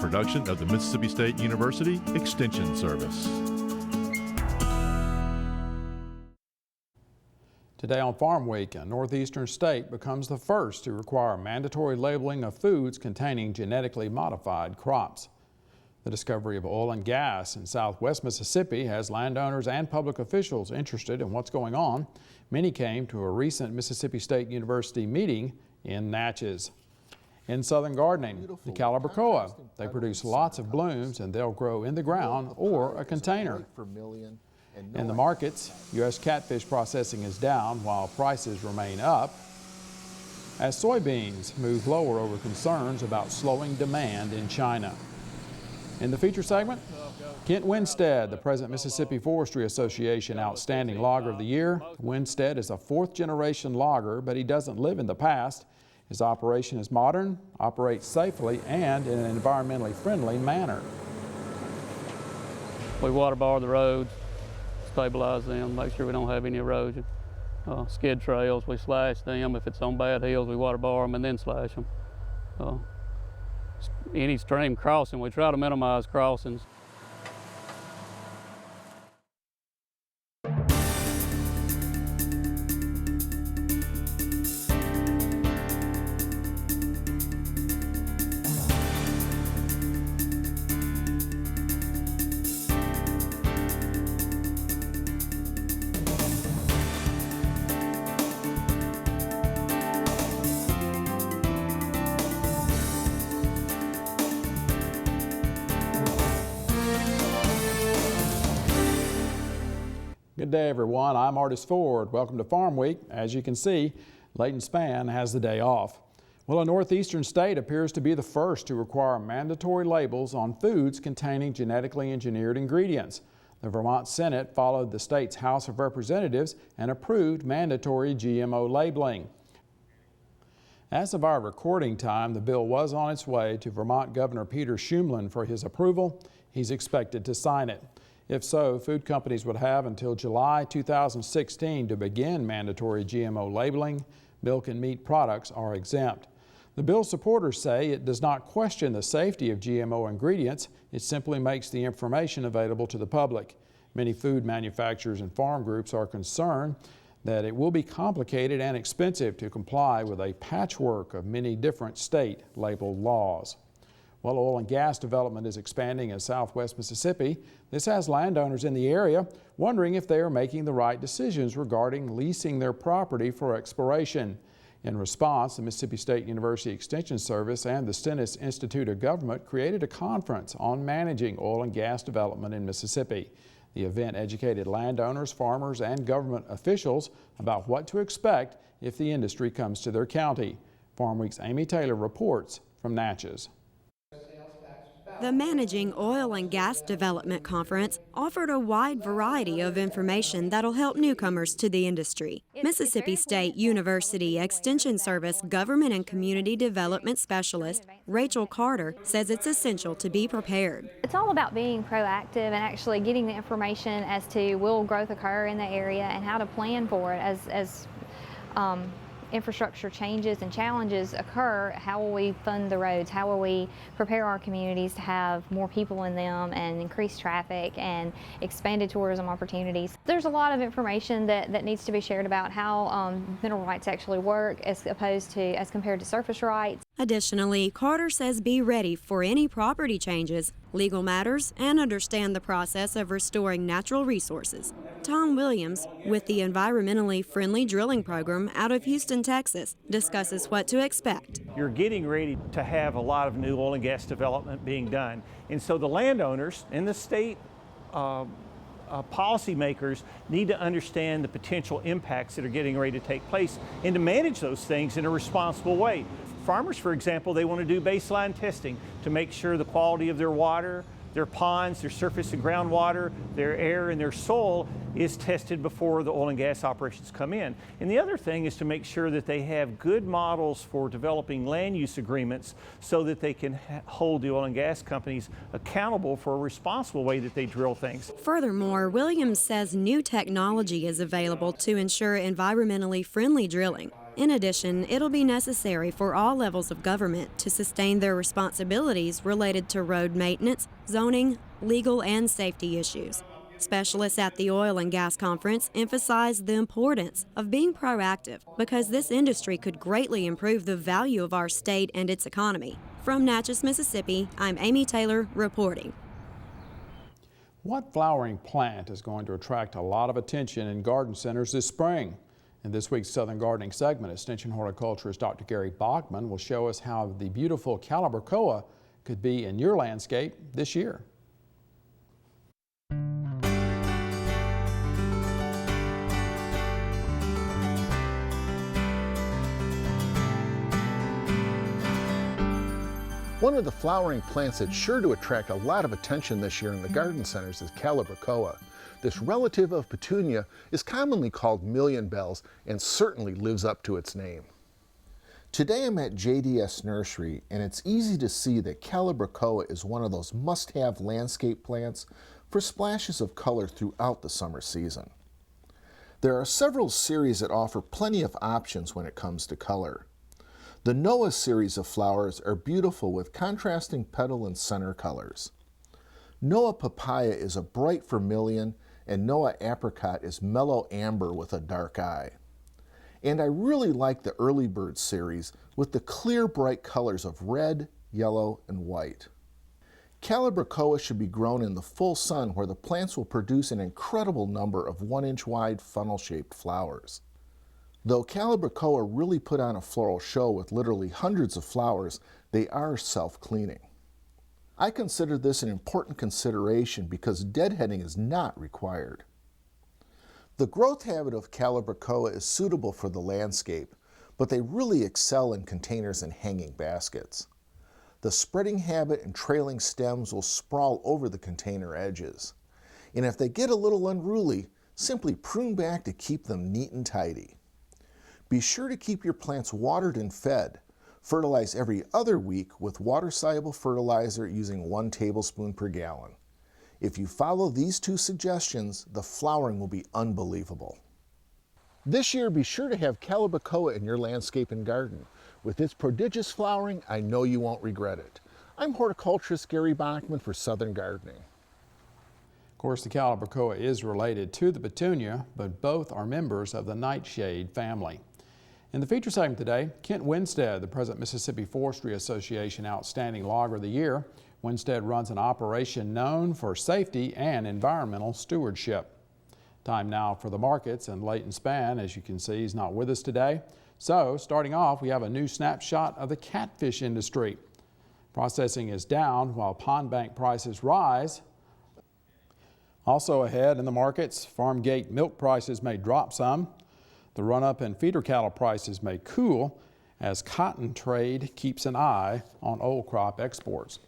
production of the Mississippi State University Extension Service. Today on Farm Week, a northeastern state becomes the first to require mandatory labeling of foods containing genetically modified crops. The discovery of oil and gas in southwest Mississippi has landowners and public officials interested in what's going on. Many came to a recent Mississippi State University meeting in Natchez. In southern gardening, the Calibrachoa, they produce lots of blooms and they'll grow in the ground or a container. In the markets, U.S. catfish processing is down while prices remain up as soybeans move lower over concerns about slowing demand in China. In the feature segment, Kent Winstead, the present Mississippi Forestry Association Outstanding Logger of the Year. Winstead is a fourth-generation logger, but he doesn't live in the past. His operation is modern, operates safely, and in an environmentally friendly manner. We water bar the roads, stabilize them, make sure we don't have any erosion. Skid trails, we slash them. If it's on bad hills, we water bar them and then slash them. Any stream crossing, we try to minimize crossings. Good day, everyone. I'm Artist Ford. Welcome to Farm Week. As you can see, Leighton Spann has the day off. Well, a northeastern state appears to be the first to require mandatory labels on foods containing genetically engineered ingredients. The Vermont Senate followed the state's House of Representatives and approved mandatory GMO labeling. As of our recording time, the bill was on its way to Vermont Governor Peter Shumlin for his approval. He's expected to sign it. If so, food companies would have until July 2016 to begin mandatory GMO labeling. Milk and meat products are exempt. The bill's supporters say it does not question the safety of GMO ingredients. It simply makes the information available to the public. Many food manufacturers and farm groups are concerned that it will be complicated and expensive to comply with a patchwork of many different state labeled laws. Well, oil and gas development is expanding in southwest Mississippi. This has landowners in the area wondering if they are making the right decisions regarding leasing their property for exploration. In response, the Mississippi State University Extension Service and the Stennis Institute of Government created a conference on managing oil and gas development in Mississippi. The event educated landowners, farmers, and government officials about what to expect if the industry comes to their county. Farm Week's Amy Taylor reports from Natchez. The Managing Oil and Gas Development Conference offered a wide variety of information that'll help newcomers to the industry. Mississippi State University Extension Service Government and Community Development Specialist Rachel Carter says it's essential to be prepared. It's all about being proactive and actually getting the information as to will growth occur in the area and how to plan for it as infrastructure changes and challenges occur. How will we fund the roads? How will we prepare our communities to have more people in them and increase traffic and expanded tourism opportunities? There's a lot of information that needs to be shared about how mineral rights actually work as compared to surface rights. Additionally, Carter says be ready for any property changes, legal matters, and understand the process of restoring natural resources. Tom Williams, with the Environmentally Friendly Drilling Program out of Houston, Texas, discusses what to expect. You're getting ready to have a lot of new oil and gas development being done. And so the landowners and the state policymakers need to understand the potential impacts that are getting ready to take place and to manage those things in a responsible way. Farmers, for example, they want to do baseline testing to make sure the quality of their water, their ponds, their surface and groundwater, their air and their soil is tested before the oil and gas operations come in. And the other thing is to make sure that they have good models for developing land use agreements so that they can hold the oil and gas companies accountable for a responsible way that they drill things. Furthermore, Williams says new technology is available to ensure environmentally friendly drilling. In addition, it'll be necessary for all levels of government to sustain their responsibilities related to road maintenance, zoning, legal, and safety issues. Specialists at the Oil and Gas Conference emphasized the importance of being proactive because this industry could greatly improve the value of our state and its economy. From Natchez, Mississippi, I'm Amy Taylor reporting. What flowering plant is going to attract a lot of attention in garden centers this spring? In this week's Southern Gardening segment, Extension horticulturist Dr. Gary Bachman will show us how the beautiful Calibrachoa could be in your landscape this year. One of the flowering plants that's sure to attract a lot of attention this year in the garden centers is Calibrachoa. This relative of petunia is commonly called million bells and certainly lives up to its name. Today I'm at JDS Nursery, and it's easy to see that Calibrachoa is one of those must-have landscape plants for splashes of color throughout the summer season. There are several series that offer plenty of options when it comes to color. The Noah series of flowers are beautiful with contrasting petal and center colors. Noah papaya is a bright vermilion, and Noah apricot is mellow amber with a dark eye. And I really like the Early Bird series with the clear bright colors of red, yellow, and white. Calibrachoa should be grown in the full sun where the plants will produce an incredible number of 1-inch wide funnel-shaped flowers. Though Calibrachoa really put on a floral show with literally hundreds of flowers, they are self-cleaning. I consider this an important consideration because deadheading is not required. The growth habit of Calibrachoa is suitable for the landscape, but they really excel in containers and hanging baskets. The spreading habit and trailing stems will sprawl over the container edges. And if they get a little unruly, simply prune back to keep them neat and tidy. Be sure to keep your plants watered and fed. Fertilize every other week with water-soluble fertilizer using 1 tablespoon per gallon. If you follow these 2 suggestions, the flowering will be unbelievable. This year, be sure to have Calibrachoa in your landscape and garden. With its prodigious flowering, I know you won't regret it. I'm horticulturist Gary Bachman for Southern Gardening. Of course, the Calibrachoa is related to the petunia, but both are members of the nightshade family. In the feature segment today, Kent Winstead, the present Mississippi Forestry Association Outstanding Logger of the Year. Winstead runs an operation known for safety and environmental stewardship. Time now for the markets, and Leighton Spann, as you can see, is not with us today. So, starting off, we have a new snapshot of the catfish industry. Processing is down while pond bank prices rise. Also ahead in the markets, farm gate milk prices may drop some. The run-up in feeder cattle prices may cool as cotton trade keeps an eye on old crop exports.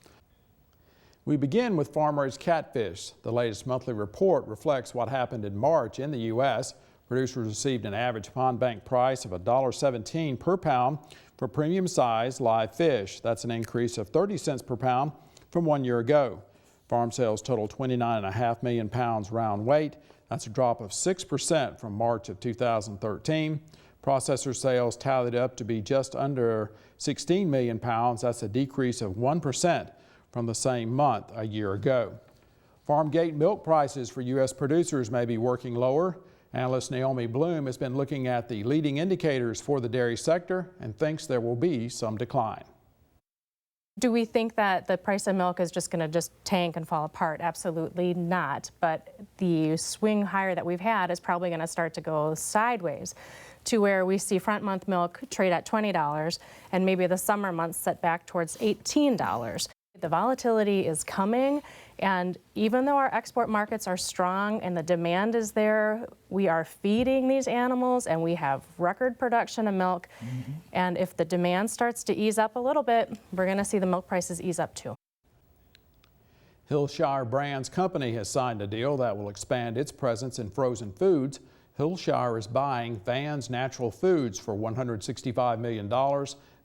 We begin with farm-raised catfish. The latest monthly report reflects what happened in March in the U.S. Producers received an average pond bank price of $1.17 per pound for premium-sized live fish. That's an increase of 30 cents per pound from 1 year ago. Farm sales totaled 29.5 million pounds round weight. That's a drop of 6% from March of 2013. Processor sales tallied up to be just under 16 million pounds. That's a decrease of 1% from the same month a year ago. Farm gate milk prices for U.S. producers may be working lower. Analyst Naomi Bloom has been looking at the leading indicators for the dairy sector and thinks there will be some decline. Do we think that the price of milk is just going to tank and fall apart? Absolutely not. But the swing higher that we've had is probably going to start to go sideways to where we see front month milk trade at $20 and maybe the summer months set back towards $18. The volatility is coming, and even though our export markets are strong and the demand is there, we are feeding these animals and we have record production of milk. And if the demand starts to ease up a little bit, we're going to see the milk prices ease up too. Hillshire Brands Company has signed a deal that will expand its presence in frozen foods. Hillshire is buying Van's Natural Foods for $165 million.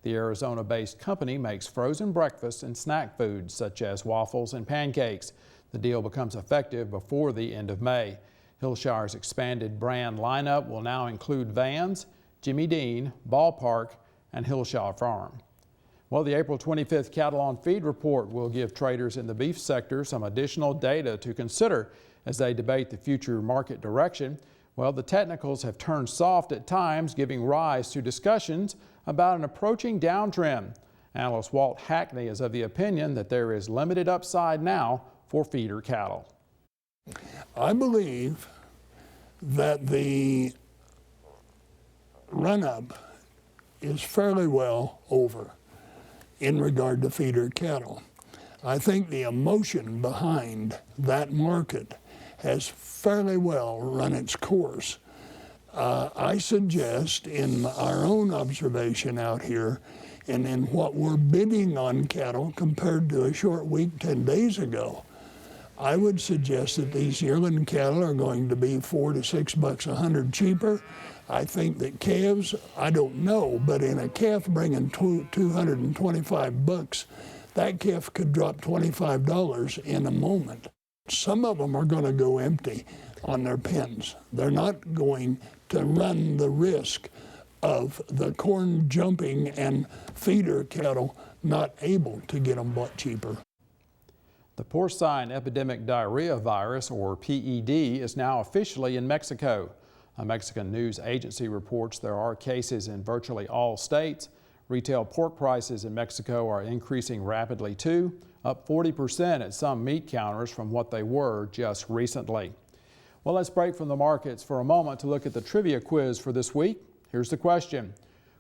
The Arizona-based company makes frozen breakfast and snack foods such as waffles and pancakes. The deal becomes effective before the end of May. Hillshire's expanded brand lineup will now include Van's, Jimmy Dean, Ballpark, and Hillshire Farm. Well, the April 25th Cattle on Feed report will give traders in the beef sector some additional data to consider as they debate the future market direction. Well, the technicals have turned soft at times, giving rise to discussions about an approaching downtrend. Analyst Walt Hackney is of the opinion that there is limited upside now for feeder cattle. I believe that the run-up is fairly well over in regard to feeder cattle. I think the emotion behind that market has fairly well run its course. I suggest in our own observation out here and in what we're bidding on cattle compared to a short week 10 days ago, I would suggest that these yearling cattle are going to be $4 to $6 a hundred cheaper. I think that calves, I don't know, but in a calf bringing $225, that calf could drop $25 in a moment. Some of them are going to go empty on their pens. They're not going to run the risk of the corn jumping and feeder cattle not able to get them bought cheaper. The porcine epidemic diarrhea virus, or PED, is now officially in Mexico. A Mexican news agency reports there are cases in virtually all states. Retail pork prices in Mexico are increasing rapidly too, up 40% at some meat counters from what they were just recently. Well, let's break from the markets for a moment to look at the trivia quiz for this week. Here's the question.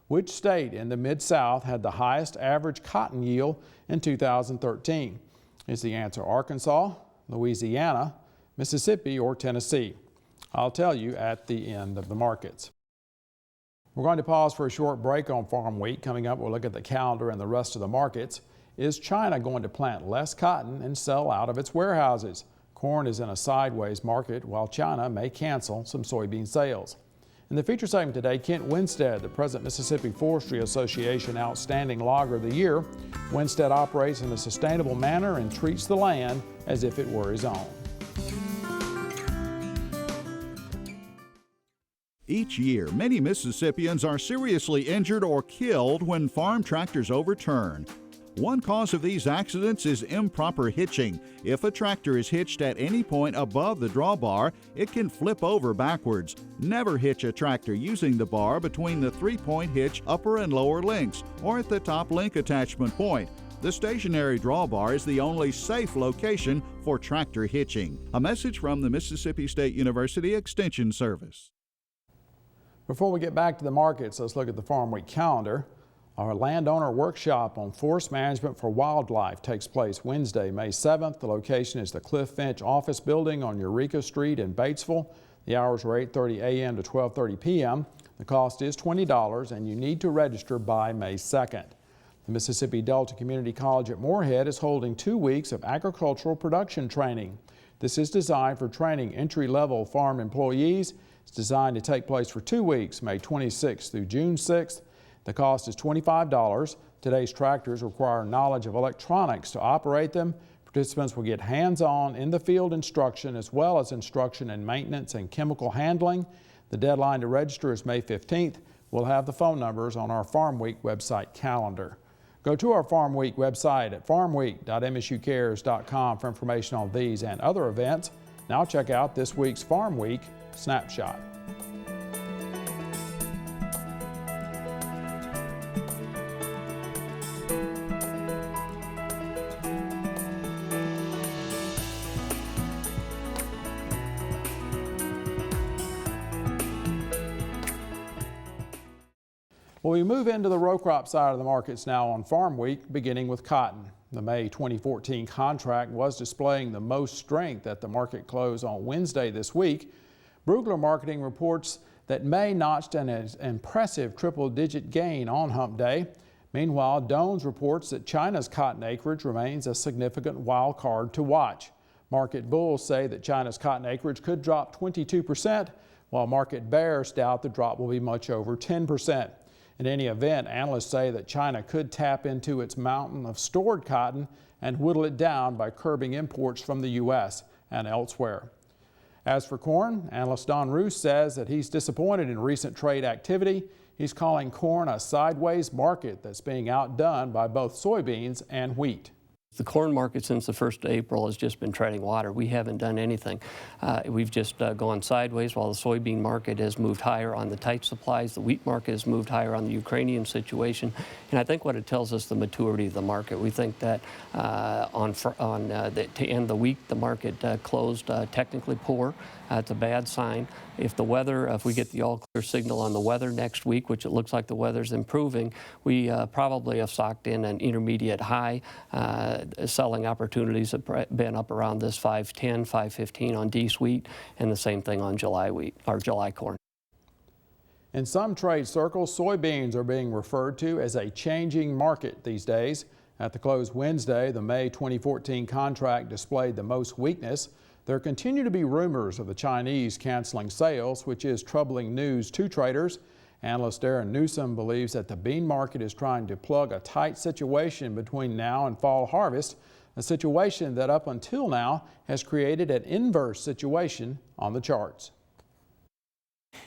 Which state in the Mid-South had the highest average cotton yield in 2013? Is the answer Arkansas, Louisiana, Mississippi, or Tennessee? I'll tell you at the end of the markets. We're going to pause for a short break on Farm Week. Coming up, we'll look at the calendar and the rest of the markets. Is China going to plant less cotton and sell out of its warehouses? Corn is in a sideways market, while China may cancel some soybean sales. In the feature segment today, Kent Winstead, the present Mississippi Forestry Association Outstanding Logger of the Year. Winstead operates in a sustainable manner and treats the land as if it were his own. Each year, many Mississippians are seriously injured or killed when farm tractors overturn. One cause of these accidents is improper hitching. If a tractor is hitched at any point above the drawbar, it can flip over backwards. Never hitch a tractor using the bar between the three-point hitch upper and lower links or at the top link attachment point. The stationary drawbar is the only safe location for tractor hitching. A message from the Mississippi State University Extension Service. Before we get back to the markets, let's look at the Farm Week calendar. Our landowner workshop on forest management for wildlife takes place Wednesday, May 7th. The location is the Cliff Finch Office Building on Eureka Street in Batesville. The hours are 8:30 a.m. to 12:30 p.m. The cost is $20 and you need to register by May 2nd. The Mississippi Delta Community College at Moorhead is holding 2 weeks of agricultural production training. This is designed for training entry-level farm employees. It's designed to take place for 2 weeks, May 26th through June 6th. The cost is $25. Today's tractors require knowledge of electronics to operate them. Participants will get hands-on in the field instruction as well as instruction in maintenance and chemical handling. The deadline to register is May 15th. We'll have the phone numbers on our Farm Week website calendar. Go to our Farm Week website at farmweek.msucares.com for information on these and other events. Now check out this week's Farm Week Snapshot. Well, we move into the row crop side of the markets now on Farm Week, beginning with cotton. The May 2014 contract was displaying the most strength at the market close on Wednesday this week. Brugler Marketing reports that May notched an impressive triple-digit gain on Hump Day. Meanwhile, Dones reports that China's cotton acreage remains a significant wild card to watch. Market bulls say that China's cotton acreage could drop 22%, while market bears doubt the drop will be much over 10%. In any event, analysts say that China could tap into its mountain of stored cotton and whittle it down by curbing imports from the U.S. and elsewhere. As for corn, analyst Don Roos says that he's disappointed in recent trade activity. He's calling corn a sideways market that's being outdone by both soybeans and wheat. The corn market since the 1st of April has just been treading water. We haven't done anything. We've just gone sideways while the soybean market has moved higher on the tight supplies. The wheat market has moved higher on the Ukrainian situation. And I think what it tells us the maturity of the market. We think that to end the week, the market closed technically poor. It's a bad sign. If we get the all clear signal on the weather next week, which it looks like the weather's improving, we probably have socked in an intermediate high. Selling opportunities have been up around this 510, 515 on Dees wheat, and the same thing on July wheat, or July corn. In some trade circles, soybeans are being referred to as a changing market these days. At the close Wednesday, the May 2014 contract displayed the most weakness. There continue to be rumors of the Chinese canceling sales, which is troubling news to traders. Analyst Darren Newsom believes that the bean market is trying to plug a tight situation between now and fall harvest, a situation that up until now has created an inverse situation on the charts.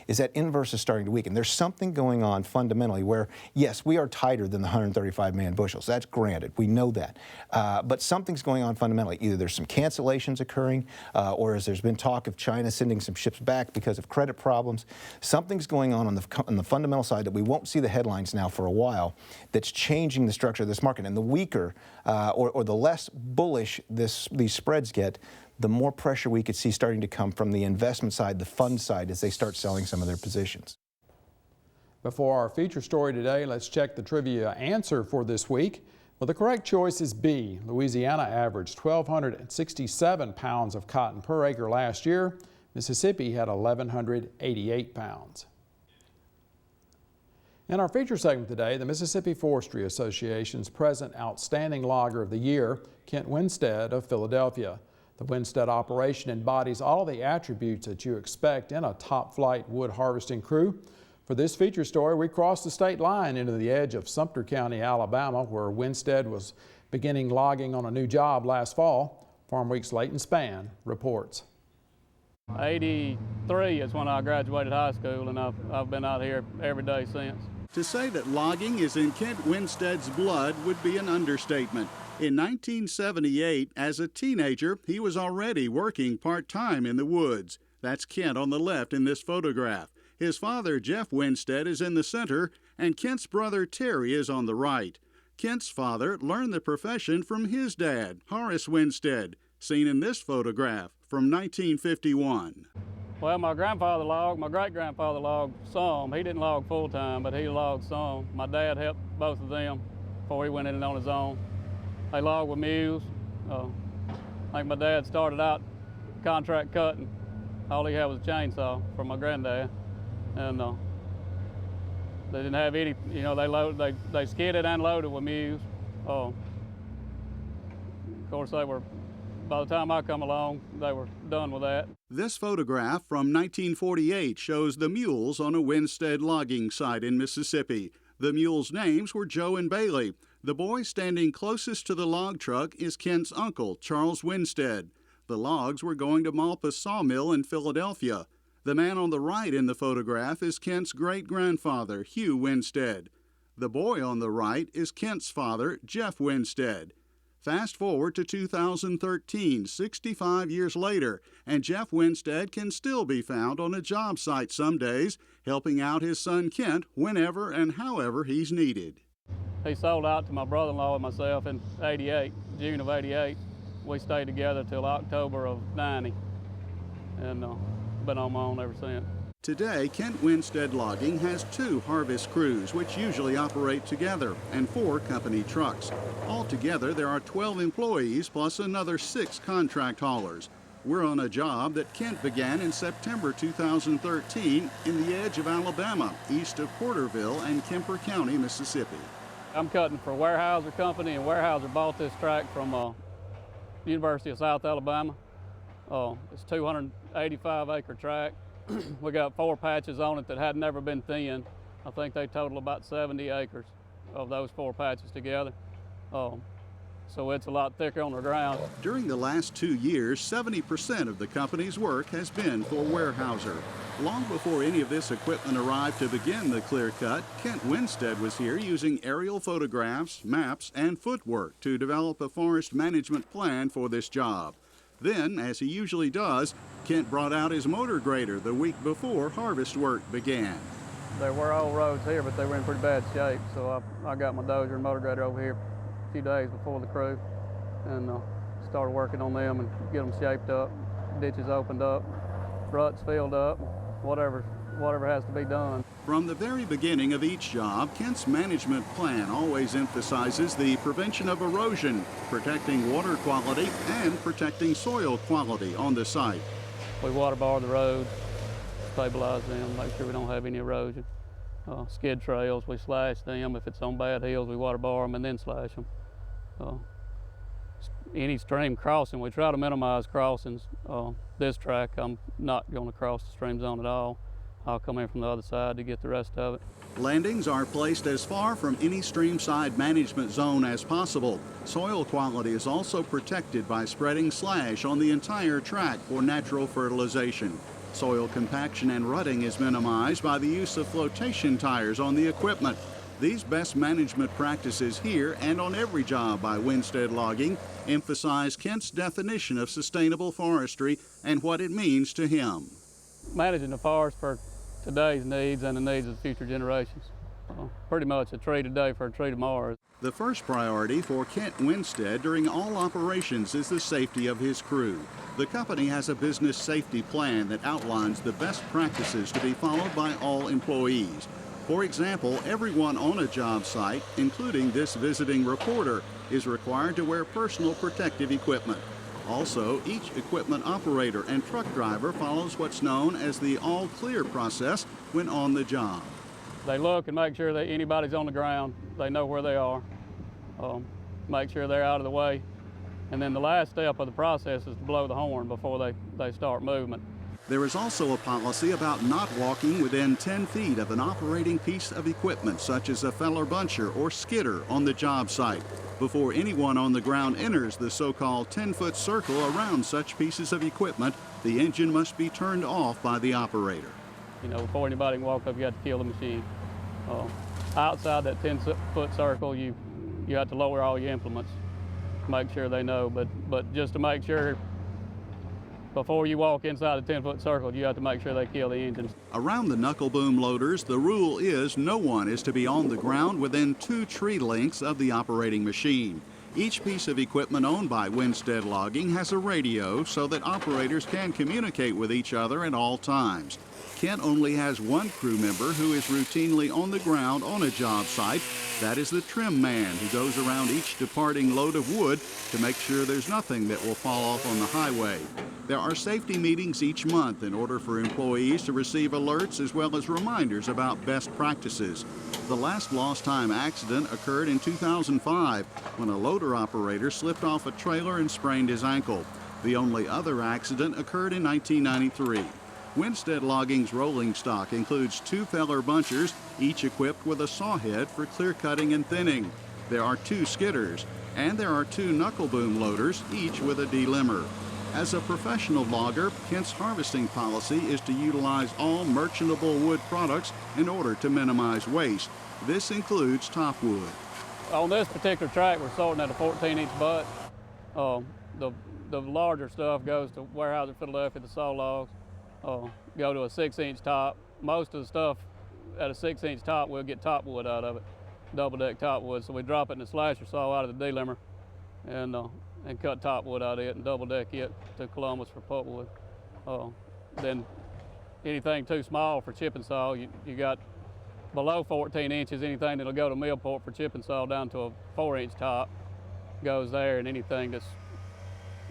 Is that inverse is starting to weaken. There's something going on fundamentally where, yes, we are tighter than the 135 million bushels. That's granted. We know that. But something's going on fundamentally. Either there's some cancellations occurring, or as there's been talk of China sending some ships back because of credit problems. Something's going on the fundamental side that we won't see the headlines now for a while that's changing the structure of this market. And the weaker or the less bullish these spreads get, the more pressure we could see starting to come from the investment side, the fund side, as they start selling some of their positions. Before our feature story today, let's check the trivia answer for this week. Well, the correct choice is B. Louisiana averaged 1,267 pounds of cotton per acre last year. Mississippi had 1,188 pounds. In our feature segment today, the Mississippi Forestry Association's present Outstanding Logger of the Year, Kent Winstead of Philadelphia. The Winstead operation embodies all the attributes that you expect in a top-flight wood harvesting crew. For this feature story, we crossed the state line into the edge of Sumter County, Alabama, where Winstead was beginning logging on a new job last fall. Farmweek's Leighton Spann reports. 83 is when I graduated high school, and I've been out here every day since. To say that logging is in Kent Winstead's blood would be an understatement. In 1978, as a teenager, he was already working part-time in the woods. That's Kent on the left in this photograph. His father, Jeff Winstead, is in the center, and Kent's brother, Terry, is on the right. Kent's father learned the profession from his dad, Horace Winstead, seen in this photograph from 1951. Well, my grandfather logged, my great-grandfather logged some. He didn't log full-time, but he logged some. My dad helped both of them before he went in on his own. They logged with mules. I think my dad started out contract cutting. All he had was a chainsaw from my granddad. And they didn't have any, they skidded and loaded with mules. Of course, by the time I come along, they were done with that. This photograph from 1948 shows the mules on a Winstead logging site in Mississippi. The mules' names were Joe and Bailey. The boy standing closest to the log truck is Kent's uncle, Charles Winstead. The logs were going to Malpa's sawmill in Philadelphia. The man on the right in the photograph is Kent's great-grandfather, Hugh Winstead. The boy on the right is Kent's father, Jeff Winstead. Fast forward to 2013, 65 years later, and Jeff Winstead can still be found on a job site some days, helping out his son Kent whenever and however he's needed. He sold out to my brother-in-law and myself in June of 88. We stayed together till October of 90, and been on my own ever since. Today, Kent Winstead Logging has 2 harvest crews, which usually operate together, and 4 company trucks. Altogether, there are 12 employees plus another 6 contract haulers. We're on a job that Kent began in September 2013 in the edge of Alabama, east of Porterville and Kemper County, Mississippi. I'm cutting for Weyerhaeuser Company, and Weyerhaeuser bought this tract from University of South Alabama. It's a 285-acre tract. We got 4 patches on it that had never been thinned. I think they total about 70 acres of those 4 patches together. so it's a lot thicker on the ground. During the last 2 years, 70% of the company's work has been for Weyerhaeuser. Long before any of this equipment arrived to begin the clear cut, Kent Winstead was here using aerial photographs, maps, and footwork to develop a forest management plan for this job. Then, as he usually does, Kent brought out his motor grader the week before harvest work began. There were old roads here, but they were in pretty bad shape, so I got my dozer and motor grader over here a few days before the crew and started working on them and get them shaped up, ditches opened up, ruts filled up, whatever has to be done. From the very beginning of each job, Kent's management plan always emphasizes the prevention of erosion, protecting water quality, and protecting soil quality on the site. We water bar the roads, stabilize them, make sure we don't have any erosion. Skid trails, we slash them. If it's on bad hills, we water bar them and then slash them. Any stream crossing, we try to minimize crossings. This track, I'm not going to cross the stream zone at all. I'll come in from the other side to get the rest of it. Landings are placed as far from any streamside management zone as possible. Soil quality is also protected by spreading slash on the entire track for natural fertilization. Soil compaction and rutting is minimized by the use of flotation tires on the equipment. These best management practices here and on every job by Winstead Logging emphasize Kent's definition of sustainable forestry and what it means to him. Managing the forest for today's needs and the needs of future generations. Pretty much a tree today for a tree tomorrow. The first priority for Kent Winstead during all operations is the safety of his crew. The company has a business safety plan that outlines the best practices to be followed by all employees. For example, everyone on a job site, including this visiting reporter, is required to wear personal protective equipment. Also, each equipment operator and truck driver follows what's known as the all clear process when on the job. They look and make sure that anybody's on the ground, they know where they are, make sure they're out of the way. And then the last step of the process is to blow the horn before they start movement. There is also a policy about not walking within 10 feet of an operating piece of equipment, such as a feller buncher or skidder on the job site. Before anyone on the ground enters the so-called 10-foot circle around such pieces of equipment, the engine must be turned off by the operator. You know, before anybody can walk up, you have to kill the machine. Outside that 10-foot circle, you have to lower all your implements, make sure they know, but just to make sure, before you walk inside the 10-foot circle, you have to make sure they kill the engines. Around the knuckle boom loaders, the rule is no one is to be on the ground within 2 tree lengths of the operating machine. Each piece of equipment owned by Winstead Logging has a radio so that operators can communicate with each other at all times. Kent only has one crew member who is routinely on the ground on a job site. That is the trim man who goes around each departing load of wood to make sure there's nothing that will fall off on the highway. There are safety meetings each month in order for employees to receive alerts as well as reminders about best practices. The last lost time accident occurred in 2005 when a loader operator slipped off a trailer and sprained his ankle. The only other accident occurred in 1993. Winstead Logging's rolling stock includes 2 feller bunchers, each equipped with a saw head for clear cutting and thinning. There are 2 skidders, and there are 2 knuckle boom loaders, each with a delimber. As a professional logger, Kent's harvesting policy is to utilize all merchantable wood products in order to minimize waste. This includes top wood. On this particular track, we're sorting at a 14-inch butt. The larger stuff goes to Weyerhaeuser, Philadelphia, the saw logs. Go to a 6-inch top. Most of the stuff at a 6-inch top, we'll get top wood out of it, double-deck top wood. So we drop it in the slasher saw out of the delimber and cut top wood out of it and double-deck it to Columbus for pulpwood. Then anything too small for chipping saw, you got below 14 inches, anything that'll go to Millport for chipping saw down to a 4-inch top goes there, and anything that's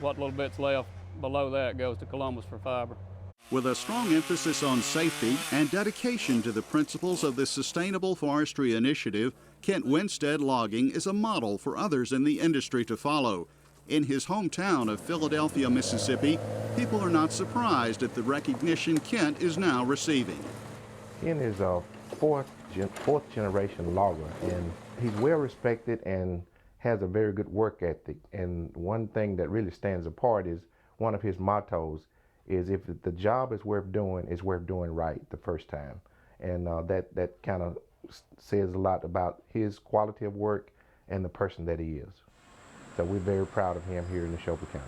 what little bit's left below that goes to Columbus for fiber. With a strong emphasis on safety and dedication to the principles of the Sustainable Forestry Initiative, Kent Winstead Logging is a model for others in the industry to follow. In his hometown of Philadelphia, Mississippi, people are not surprised at the recognition Kent is now receiving. Kent is a fourth generation logger, and he's well respected, and has a very good work ethic. And one thing that really stands apart is one of his mottos is, if the job is worth doing, it's worth doing right the first time. And that kind of says a lot about his quality of work and the person that he is. So we're very proud of him here in Neshoba County.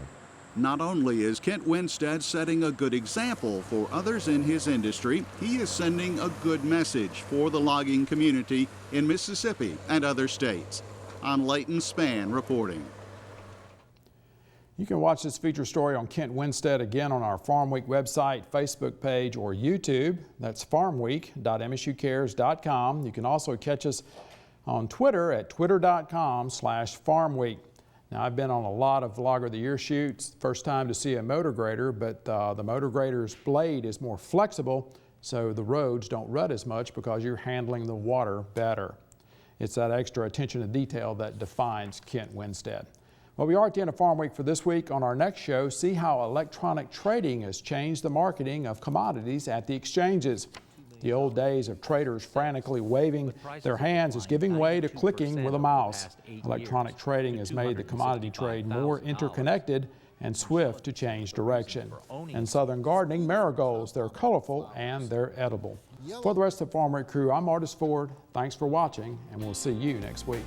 Not only is Kent Winstead setting a good example for others in his industry, he is sending a good message for the logging community in Mississippi and other states. I'm Leighton Spann reporting. You can watch this feature story on Kent Winstead again on our Farm Week website, Facebook page, or YouTube. That's farmweek.msucares.com. You can also catch us on Twitter at twitter.com/farmweek. Now, I've been on a lot of Vlogger of the Year shoots. First time to see a motor grader, but the motor grader's blade is more flexible, so the roads don't rut as much because you're handling the water better. It's that extra attention to detail that defines Kent Winstead. Well, we are at the end of Farm Week for this week. On our next show, see how electronic trading has changed the marketing of commodities at the exchanges. The old days of traders frantically waving their hands is giving way to clicking with a mouse. Electronic trading has made the commodity trade more interconnected and swift to change direction. In southern gardening, marigolds, they're colorful and they're edible. For the rest of the Farm Week crew, I'm Artis Ford. Thanks for watching, and we'll see you next week.